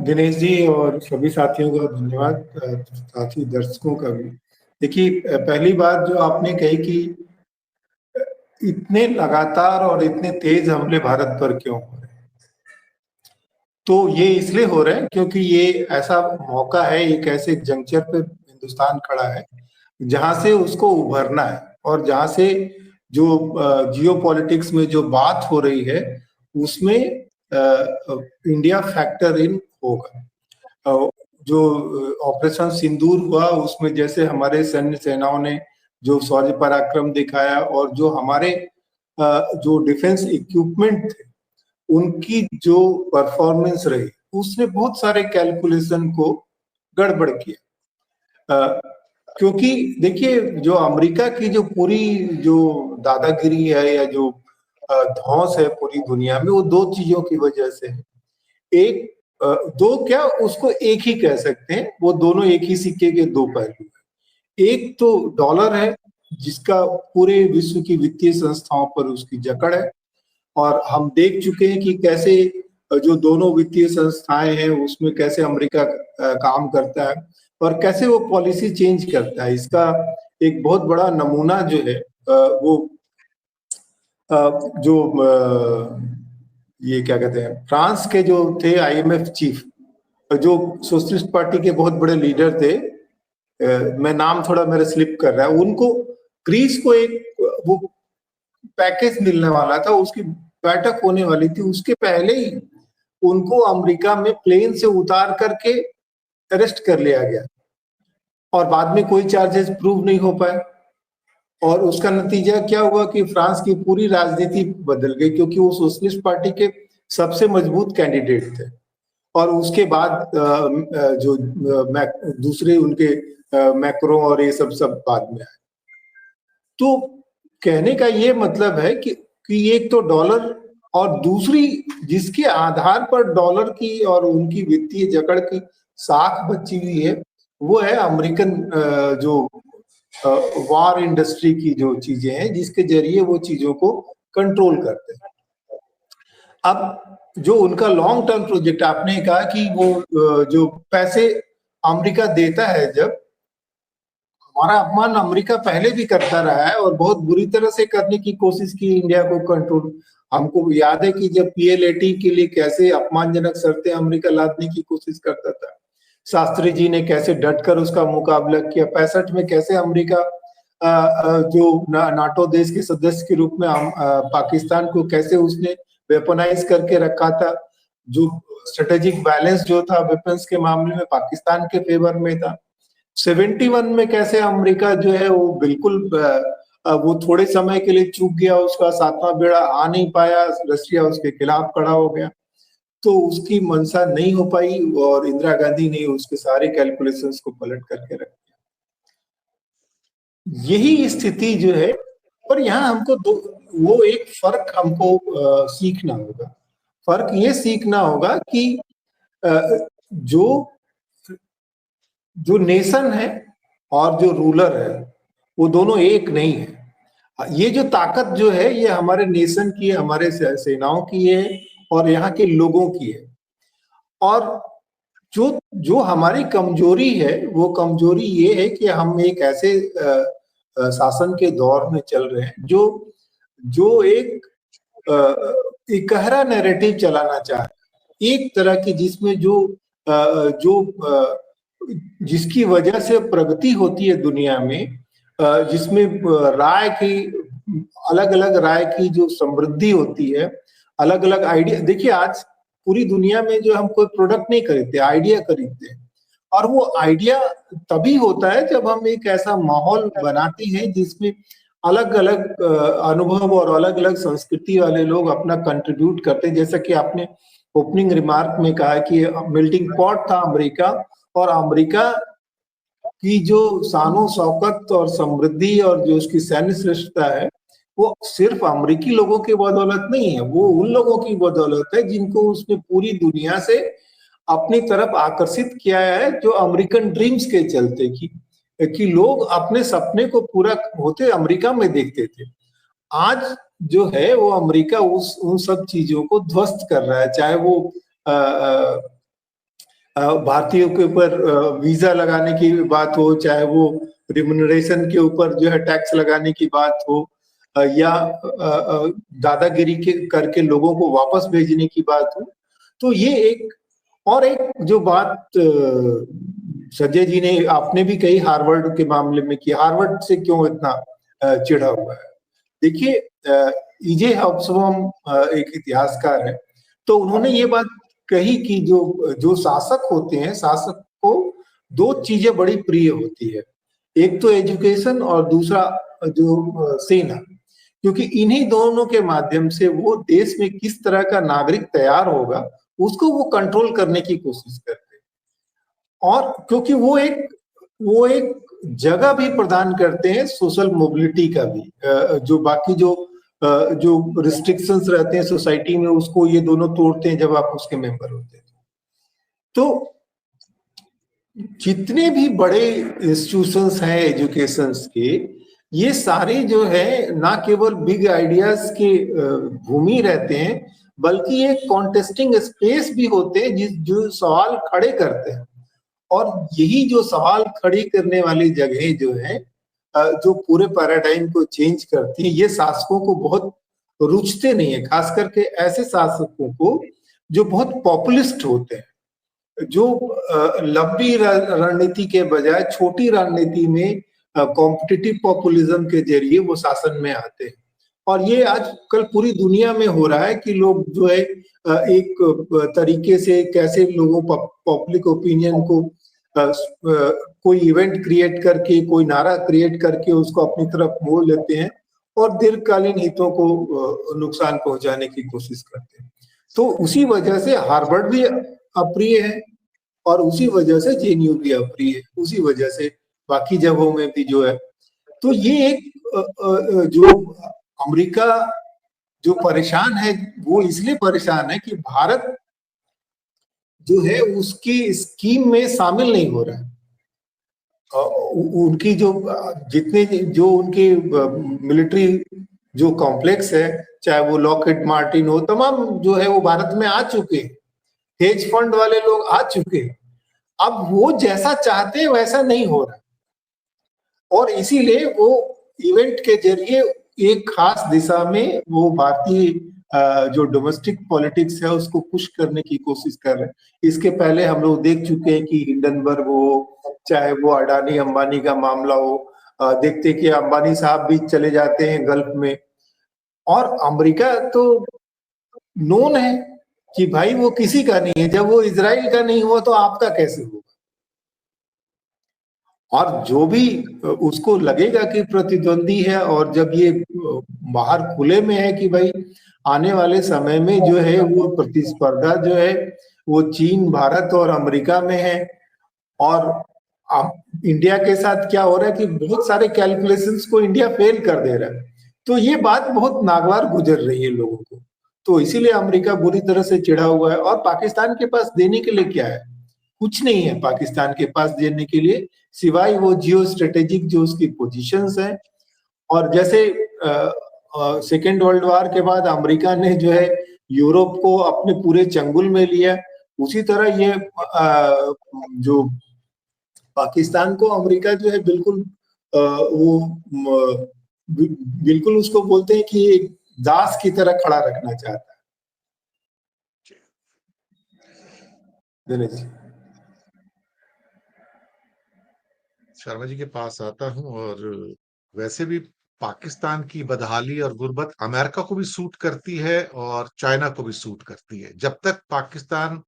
दिनेश जी और सभी साथियों का धन्यवाद, साथी दर्शकों का भी। देखिए, पहली बात जो आपने कही कि इतने लगातार और इतने तेज हमले भारत पर क्यों हो रहे हैं, तो ये इसलिए हो रहे हैं क्योंकि ये ऐसा मौका है, एक ऐसे जंक्चर पे हिंदुस्तान खड़ा है जहां से उसको उभरना है, और जहां से जो जियो पॉलिटिक्स में जो बात हो रही है उसमें इंडिया फैक्टर इन होगा। जो ऑपरेशन सिंदूर हुआ उसमें जैसे हमारे सैन्य सेनाओं ने जो शौर्य पराक्रम दिखाया, और जो हमारे जो डिफेंस इक्विपमेंट थे उनकी जो परफॉर्मेंस रही, उसने बहुत सारे कैलकुलेशन को गड़बड़ किया। क्योंकि देखिए, जो अमेरिका की जो पूरी जो दादागिरी है या जो धौंस है पूरी दुनिया में, वो दो चीजों की वजह से है। एक दो क्या, उसको एक ही कह सकते हैं, वो दोनों एक ही सिक्के के दो पहलू हैं। एक तो डॉलर है जिसका पूरे विश्व की वित्तीय संस्थाओं पर उसकी जकड़ है, और हम देख चुके हैं कि कैसे जो दोनों वित्तीय संस्थाएं हैं उसमें कैसे अमेरिका काम करता है और कैसे वो पॉलिसी चेंज करता है। इसका एक बहुत बड़ा नमूना जो है वो जो ये क्या कहते हैं, फ्रांस के जो थे आईएमएफ चीफ, जो सोशलिस्ट पार्टी के बहुत बड़े लीडर थे, मैं नाम थोड़ा मेरा स्लिप कर रहा है, उनको ग्रीस को एक वो पैकेज मिलने वाला था, उसकी बैठक होने वाली थी, उसके पहले ही उनको अमेरिका में प्लेन से उतार करके अरेस्ट कर लिया गया, और बाद में कोई चार्जेस प्रूव नहीं हो पाए। और उसका नतीजा क्या हुआ कि फ्रांस की पूरी राजनीति बदल गई, क्योंकि वो सोशलिस्ट पार्टी के सबसे मजबूत कैंडिडेट थे। और उसके बाद जो दूसरे उनके मैक्रो और ये सब बाद में आए। तो कहने का ये मतलब है कि एक तो डॉलर, और दूसरी जिसके आधार पर डॉलर की और उनकी वित्तीय जकड़ की साख बची हुई है, वो है अमेरिकन जो वॉर इंडस्ट्री की जो चीजें हैं, जिसके जरिए वो चीजों को कंट्रोल करते हैं। अब जो उनका लॉन्ग टर्म प्रोजेक्ट, आपने कहा कि वो जो पैसे अमेरिका देता है, जब हमारा अपमान अमेरिका पहले भी करता रहा है और बहुत बुरी तरह से करने की कोशिश की इंडिया को कंट्रोल। हमको याद है कि जब PL-80 के लिए कैसे अपमानजनक शर्तें अमेरिका लादने की कोशिश करता था, शास्त्री जी ने कैसे डटकर उसका मुकाबला किया। 65 में कैसे अमेरिका जो नाटो देश के सदस्य के रूप में पाकिस्तान को कैसे उसने वेपनाइज करके रखा था। जो स्ट्रेटेजिक बैलेंस जो था वेपन्स के मामले में पाकिस्तान के फेवर में था। 71 में कैसे अमेरिका जो है वो बिल्कुल वो थोड़े समय के लिए चूक गया, उसका सातवां बेड़ा आ नहीं पाया, रशिया उसके खिलाफ खड़ा हो गया, तो उसकी मंशा नहीं हो पाई, और इंदिरा गांधी ने उसके सारे कैलकुलेशंस को पलट करके रख दिया। यही स्थिति जो है, और यहाँ हमको वो एक फर्क हमको सीखना होगा। फर्क ये सीखना होगा कि जो नेशन है और जो रूलर है वो दोनों एक नहीं है। ये जो ताकत जो है ये हमारे नेशन की है, हमारे सेनाओं की है और यहाँ के लोगों की है। और जो जो हमारी कमजोरी है वो कमजोरी ये है कि हम एक ऐसे शासन के दौर में चल रहे हैं जो एक इकहरा नैरेटिव चलाना चाह रहे, एक तरह की जिसमें जिसकी वजह से प्रगति होती है दुनिया में, जिसमें राय की अलग अलग राय की जो समृद्धि होती है, अलग अलग आइडिया। देखिए, आज पूरी दुनिया में जो हम कोई प्रोडक्ट नहीं खरीदते, आइडिया खरीदते हैं, और वो आइडिया तभी होता है जब हम एक ऐसा माहौल बनाते हैं जिसमें अलग अलग अनुभव और अलग अलग संस्कृति वाले लोग अपना कंट्रीब्यूट करते हैं। जैसा कि आपने ओपनिंग रिमार्क में कहा कि मेल्टिंग पॉट था अमेरिका, और अमेरिका की जो शानो शौकत और समृद्धि और जो उसकी सैन्य श्रेष्ठता है, वो सिर्फ अमेरिकी लोगों की बदौलत नहीं है, वो उन लोगों की बदौलत है जिनको उसने पूरी दुनिया से अपनी तरफ आकर्षित किया है, जो अमेरिकन ड्रीम्स के चलते कि लोग अपने सपने को पूरा होते अमेरिका में देखते थे। आज जो है वो अमेरिका उन सब चीजों को ध्वस्त कर रहा है, चाहे वो भारतीयों के ऊपर वीजा लगाने की बात हो, चाहे वो रिम्यूनरेशन के ऊपर जो है टैक्स लगाने की बात हो, या दादागिरी के करके लोगों को वापस भेजने की बात हो। तो ये एक और एक जो बात संजय जी ने आपने भी कही हार्वर्ड के मामले में कि हार्वर्ड से क्यों इतना चिढ़ा हुआ है। देखिए ईजे हॉब्सबॉम एक इतिहासकार है, तो उन्होंने ये बात कही कि जो जो शासक होते हैं, शासक को दो चीजें बड़ी प्रिय होती है, एक तो एजुकेशन और दूसरा जो सेना, क्योंकि इन्हीं दोनों के माध्यम से वो देश में किस तरह का नागरिक तैयार होगा उसको वो कंट्रोल करने की कोशिश करते हैं। और क्योंकि वो एक जगह भी प्रदान करते हैं सोशल मोबिलिटी का भी, जो बाकी जो रिस्ट्रिक्शंस रहते हैं सोसाइटी में उसको ये दोनों तोड़ते हैं जब आप उसके मेंबर होते हैं। तो जितने भी बड़े इंस्टीट्यूशंस हैं एजुकेशंस के, ये सारे जो है ना केवल बिग आइडियाज के भूमि रहते हैं, बल्कि एक कॉन्टेस्टिंग स्पेस भी होते हैं जो सवाल खड़े करते हैं। और यही जो सवाल खड़ी करने वाली जगह जो है, जो पूरे पैराडाइम को चेंज करती है, ये शासकों को बहुत रुचते नहीं है, खास करके ऐसे शासकों को जो बहुत पॉपुलिस्ट होते हैं, जो लंबी रणनीति के बजाय छोटी रणनीति में कॉम्पिटिटिव पॉपुलिज्म के जरिए वो शासन में आते हैं। और ये आजकल पूरी दुनिया में हो रहा है कि लोग जो है एक तरीके से कैसे लोगों पब्लिक ओपिनियन को कोई इवेंट क्रिएट करके, कोई नारा क्रिएट करके उसको अपनी तरफ मोड़ लेते हैं और दीर्घकालीन हितों को नुकसान पहुंचाने की कोशिश करते हैं। तो उसी वजह से हार्वर्ड भी अप्रिय है और उसी वजह से जेएनयू भी अप्रिय है, उसी वजह से बाकी जगहों में भी जो है। तो ये एक जो अमेरिका जो परेशान है वो इसलिए परेशान है कि भारत जो है उसकी स्कीम में शामिल नहीं हो रहा है। उनकी जो जितने जो उनके मिलिट्री जो कॉम्प्लेक्स है, चाहे वो लॉकहीड मार्टिन हो, तमाम जो है वो भारत में आ चुके हैं, हेज फंड वाले लोग आ चुके हैं। अब वो जैसा चाहते हैं वैसा नहीं हो रहा, और इसीलिए वो इवेंट के जरिए एक खास दिशा में वो भारतीय जो डोमेस्टिक पॉलिटिक्स है उसको पुश करने की कोशिश कर रहे हैं। इसके पहले हम लोग देख चुके हैं कि हिंडनबर्ग हो, चाहे वो अडानी अंबानी का मामला हो, देखते कि अंबानी साहब भी चले जाते हैं गल्फ में। और अमेरिका तो नोन है कि भाई वो किसी का नहीं है, जब वो इजराइल का नहीं हुआ तो आपका कैसे होगा। और जो भी उसको लगेगा कि प्रतिद्वंदी है, और जब ये बाहर खुले में है कि भाई आने वाले समय में जो है वो प्रतिस्पर्धा जो है वो चीन, भारत और अमेरिका में है। और इंडिया के साथ क्या हो रहा है कि बहुत सारे कैलकुलेशंस को इंडिया फेल कर दे रहा है। तो ये बात बहुत नागवार गुजर रही है लोगों को, तो इसीलिए अमेरिका बुरी तरह से चिढ़ा हुआ है। और पाकिस्तान के पास देने के लिए क्या है? कुछ नहीं है पाकिस्तान के पास देने के लिए, सिवाय वो जियो स्ट्रेटेजिक जो उसकी पोजीशंस हैं। और जैसे सेकेंड वर्ल्ड वॉर के बाद अमेरिका ने जो है यूरोप को अपने पूरे चंगुल में लिया, उसी तरह ये जो पाकिस्तान को अमेरिका जो है बिल्कुल वो बिल्कुल उसको बोलते हैं कि एक दास की तरह खड़ा रखना चाहता है। दिनेश जी, शर्मा जी के पास आता हूं। और वैसे भी पाकिस्तान की बदहाली और गुर्बत अमेरिका को भी सूट करती है और चाइना को भी सूट करती है। जब तक पाकिस्तान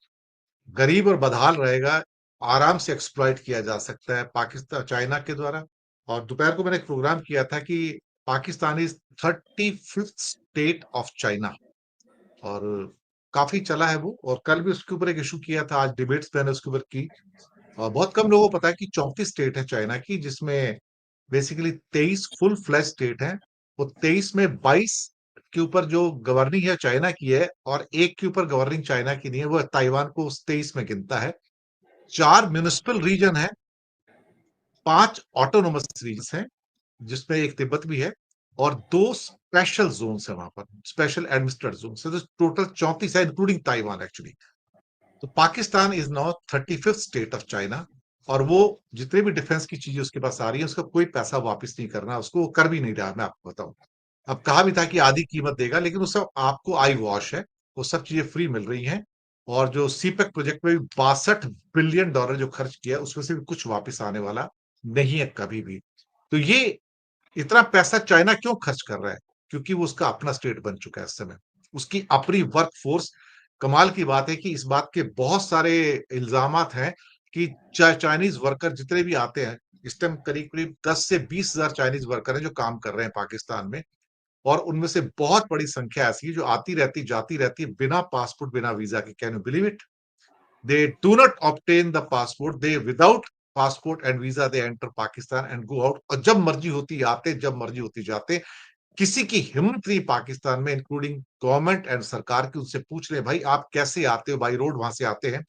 गरीब और बदहाल रहेगा, आराम से एक्सप्लॉइट किया जा सकता है पाकिस्तान चाइना के द्वारा। और दोपहर को मैंने एक प्रोग्राम किया था कि Pakistan is 35th state of China, और काफी चला है वो। और कल भी उसके ऊपर एक इशू किया था, आज डिबेट्स मैंने उसके ऊपर की। बहुत कम लोगों को पता है कि 34 स्टेट है चाइना की, जिसमें बेसिकली 23 फुल फ्लैश स्टेट है। वो 23 में 22 के ऊपर जो गवर्निंग है चाइना की है, और एक के ऊपर गवर्निंग चाइना की नहीं है, वो ताइवान को उस 23 में गिनता है। 4 म्यूनिसिपल रीजन है, 5 ऑटोनोमस रीजन है, जिसमें एक तिब्बत भी है, और 2 स्पेशल जोन है वहां पर, स्पेशल एडमिनिस्ट्रेटेड जोन। तो टोटल 34 है, इंक्लूडिंग ताइवान एक्चुअली। तो Pakistan is now 35th state of China, और वो जितने भी डिफेंस की चीजें उसके पास आ रही है उसका कोई पैसा वापस नहीं करना, उसको वो कर भी नहीं रहा, मैं आपको बताऊं। अब कहा भी था कि आधी कीमत देगा, लेकिन वो सब आपको आई वॉश है, वो सब चीजें फ्री मिल रही हैं। और जो सीपेक प्रोजेक्ट में भी 62 बिलियन डॉलर जो खर्च किया उसमें से भी कुछ वापस आने वाला नहीं है कभी भी। तो ये इतना पैसा चाइना क्यों खर्च कर रहा है? क्योंकि वो उसका अपना स्टेट बन चुका है इस समय, उसकी अपनी वर्क फोर्स। कमाल की बात है कि इस बात के बहुत सारे इल्जामात हैं कि चाइनीज वर्कर जितने भी आते हैं, इस टाइम करीब करीब 10 से 20 हजार चाइनीज वर्कर हैं जो काम कर रहे हैं पाकिस्तान में। और उनमें से बहुत बड़ी संख्या ऐसी है जो आती रहती जाती रहती है बिना पासपोर्ट बिना वीजा के। Can you believe it? They do not obtain the passport. They without passport and visa they enter Pakistan and go out. और जब मर्जी होती आते, जब मर्जी होती जाते। किसी की हिम्मत नहीं पाकिस्तान में, इंक्लूडिंग गवर्नमेंट एंड सरकार की, उनसे पूछ ले भाई आप कैसे आते हो, बाई रोड वहां से आते हैं।